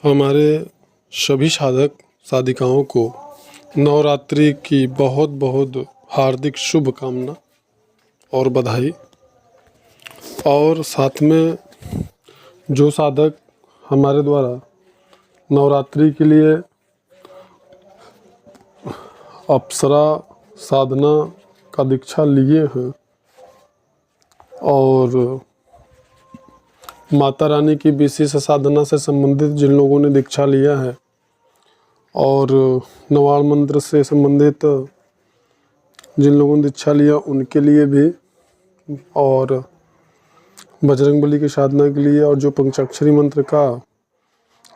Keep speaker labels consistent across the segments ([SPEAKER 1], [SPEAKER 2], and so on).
[SPEAKER 1] हमारे सभी साधक साधिकाओं को नवरात्रि की बहुत बहुत हार्दिक शुभकामना और बधाई। और साथ में जो साधक हमारे द्वारा नवरात्रि के लिए अप्सरा साधना का दीक्षा लिए हैं और माता रानी की विशेष साधना से संबंधित जिन लोगों ने दीक्षा लिया है और नवार मंत्र से संबंधित जिन लोगों ने दीक्षा लिया उनके लिए भी, और बजरंगबली की साधना के लिए, और जो पंचाक्षरी मंत्र का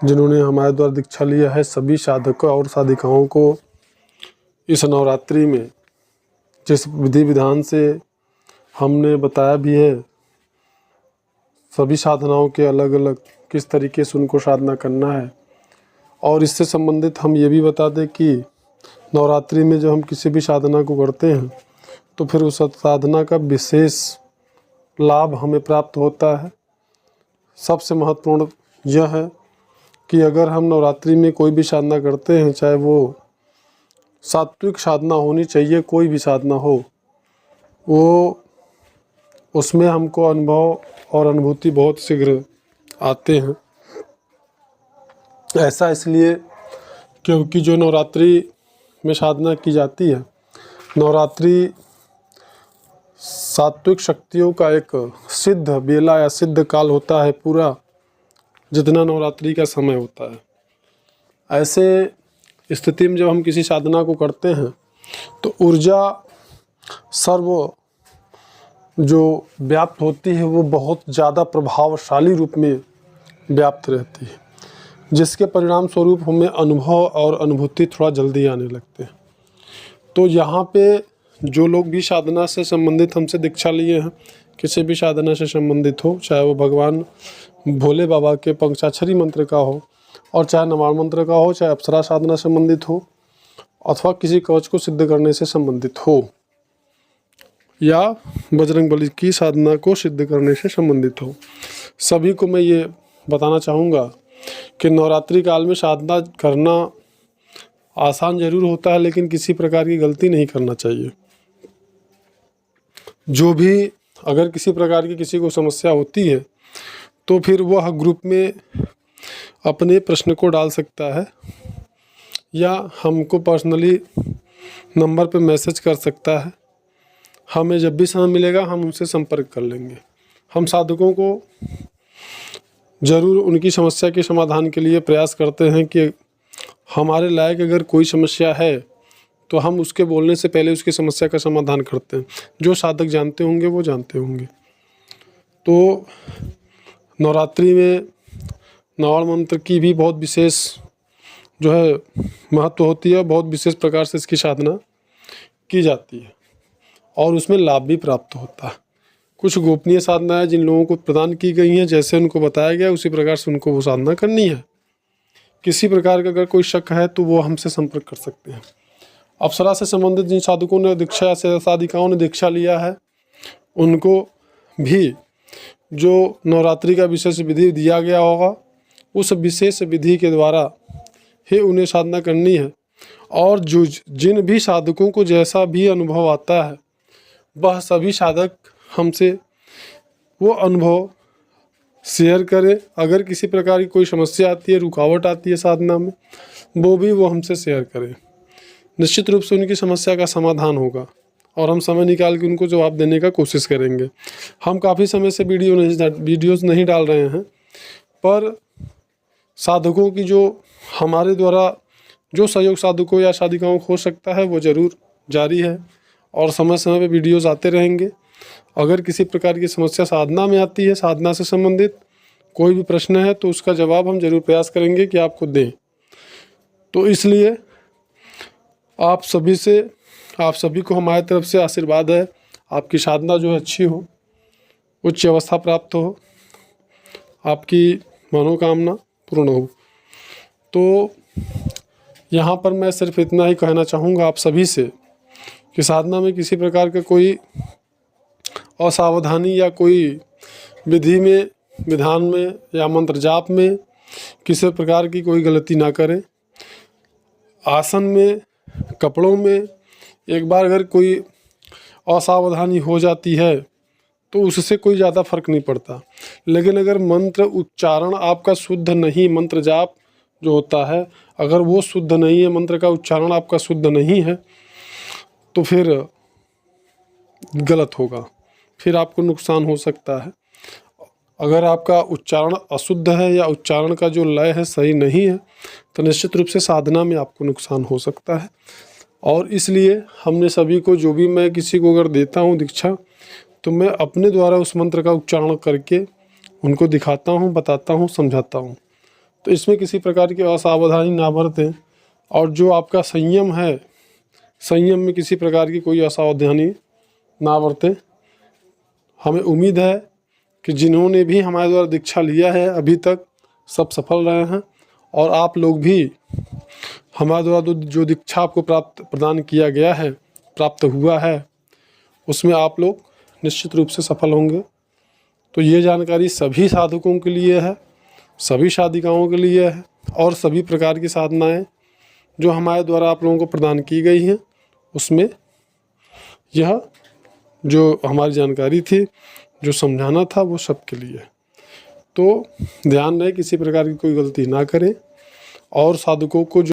[SPEAKER 1] जिन्होंने हमारे द्वारा दीक्षा लिया है, सभी साधकों और साधिकाओं को इस नवरात्रि में जिस विधि विधान से हमने बताया भी है, सभी साधनाओं के अलग अलग किस तरीके से उनको साधना करना है। और इससे संबंधित हम ये भी बता दें कि नवरात्रि में जब हम किसी भी साधना को करते हैं तो फिर उस साधना का विशेष लाभ हमें प्राप्त होता है। सबसे महत्वपूर्ण यह है कि अगर हम नवरात्रि में कोई भी साधना करते हैं, चाहे वो सात्विक साधना होनी चाहिए, कोई भी साधना हो, वो उसमें हमको अनुभव और अनुभूति बहुत शीघ्र आते हैं। ऐसा इसलिए क्योंकि जो नवरात्रि में साधना की जाती है, नवरात्रि सात्विक शक्तियों का एक सिद्ध बेला या सिद्ध काल होता है पूरा, जितना नवरात्रि का समय होता है। ऐसे स्थिति में जब हम किसी साधना को करते हैं तो ऊर्जा सर्व जो व्याप्त होती है वो बहुत ज़्यादा प्रभावशाली रूप में व्याप्त रहती है, जिसके परिणाम स्वरूप हमें अनुभव और अनुभूति थोड़ा जल्दी आने लगते हैं। तो यहाँ पे जो लोग भी साधना से संबंधित हमसे दीक्षा लिए हैं, किसी भी साधना से संबंधित हो, चाहे वो भगवान भोले बाबा के पंचाक्षरी मंत्र का हो, और चाहे नवार मंत्र का हो, चाहे अप्सरा साधना संबंधित हो, अथवा किसी कवच को सिद्ध करने से संबंधित हो, या बजरंगबली की साधना को सिद्ध करने से संबंधित हो, सभी को मैं ये बताना चाहूँगा कि नवरात्रि काल में साधना करना आसान जरूर होता है, लेकिन किसी प्रकार की गलती नहीं करना चाहिए। जो भी अगर किसी प्रकार की किसी को समस्या होती है तो फिर वह ग्रुप में अपने प्रश्न को डाल सकता है, या हमको पर्सनली नंबर पे मैसेज कर सकता है। हमें जब भी समय मिलेगा हम उनसे संपर्क कर लेंगे। हम साधकों को ज़रूर उनकी समस्या के समाधान के लिए प्रयास करते हैं कि हमारे लायक अगर कोई समस्या है तो हम उसके बोलने से पहले उसकी समस्या का समाधान करते हैं। जो साधक जानते होंगे वो जानते होंगे। तो नवरात्रि में नवार मंत्र की भी बहुत विशेष जो है महत्व होती है, बहुत विशेष प्रकार से इसकी साधना की जाती है और उसमें लाभ भी प्राप्त होता है। कुछ गोपनीय साधनाएं जिन लोगों को प्रदान की गई हैं, जैसे उनको बताया गया उसी प्रकार से उनको वो साधना करनी है। किसी प्रकार का अगर कोई शक है तो वो हमसे संपर्क कर सकते हैं। अप्सरा से संबंधित जिन साधकों ने दीक्षा से साधिकाओं ने दीक्षा लिया है, उनको भी जो नवरात्रि का विशेष विधि दिया गया होगा, उस विशेष विधि के द्वारा ही उन्हें साधना करनी है। और जो जिन भी साधकों को जैसा भी अनुभव आता है, वह सभी साधक हमसे वो अनुभव शेयर करें। अगर किसी प्रकार की कोई समस्या आती है, रुकावट आती है साधना में, वो हमसे शेयर करें। निश्चित रूप से उनकी समस्या का समाधान होगा और हम समय निकाल के उनको जवाब देने का कोशिश करेंगे। हम काफ़ी समय से वीडियोज़ नहीं डाल रहे हैं, पर साधकों की जो हमारे द्वारा जो सहयोग साधकों या साधिकाओं को हो सकता है वो ज़रूर जारी है और समय समय पे वीडियोज़ आते रहेंगे। अगर किसी प्रकार की समस्या साधना में आती है, साधना से संबंधित कोई भी प्रश्न है, तो उसका जवाब हम जरूर प्रयास करेंगे कि आपको दें। तो इसलिए आप सभी को हमारी तरफ से आशीर्वाद है, आपकी साधना जो है अच्छी हो, उच्च अवस्था प्राप्त हो, आपकी मनोकामना पूर्ण हो। तो यहाँ पर मैं सिर्फ इतना ही कहना चाहूँगा आप सभी से कि साधना में किसी प्रकार का कोई असावधानी या कोई विधि में, विधान में या मंत्र जाप में किसी प्रकार की कोई गलती ना करें। आसन में, कपड़ों में एक बार अगर कोई असावधानी हो जाती है तो उससे कोई ज़्यादा फर्क नहीं पड़ता। लेकिन अगर मंत्र उच्चारण आपका शुद्ध नहीं, मंत्र जाप जो होता है अगर वो शुद्ध नहीं है, मंत्र का उच्चारण आपका शुद्ध नहीं है, तो फिर गलत होगा, फिर आपको नुकसान हो सकता है। अगर आपका उच्चारण अशुद्ध है या उच्चारण का जो लय है सही नहीं है, तो निश्चित रूप से साधना में आपको नुकसान हो सकता है। और इसलिए हमने सभी को, जो भी मैं किसी को अगर देता हूँ दीक्षा, तो मैं अपने द्वारा उस मंत्र का उच्चारण करके उनको दिखाता हूँ, बताता हूँ, समझाता हूँ। तो इसमें किसी प्रकार की असावधानी ना बरतें। और जो आपका संयम है, संयम में किसी प्रकार की कोई असावधानी ना बरतें। हमें उम्मीद है कि जिन्होंने भी हमारे द्वारा दीक्षा लिया है अभी तक सब सफल रहे हैं, और आप लोग भी हमारे द्वारा जो दीक्षा आपको प्रदान किया गया है, प्राप्त हुआ है, उसमें आप लोग निश्चित रूप से सफल होंगे। तो ये जानकारी सभी साधकों के लिए है, सभी साधिकाओं के लिए है, और सभी प्रकार की साधनाएं जो हमारे द्वारा आप लोगों को प्रदान की गई हैं, उसमें यह जो हमारी जानकारी थी, जो समझाना था, वो सबके लिए। तो ध्यान रहे किसी प्रकार की कोई गलती ना करें, और साधकों को जो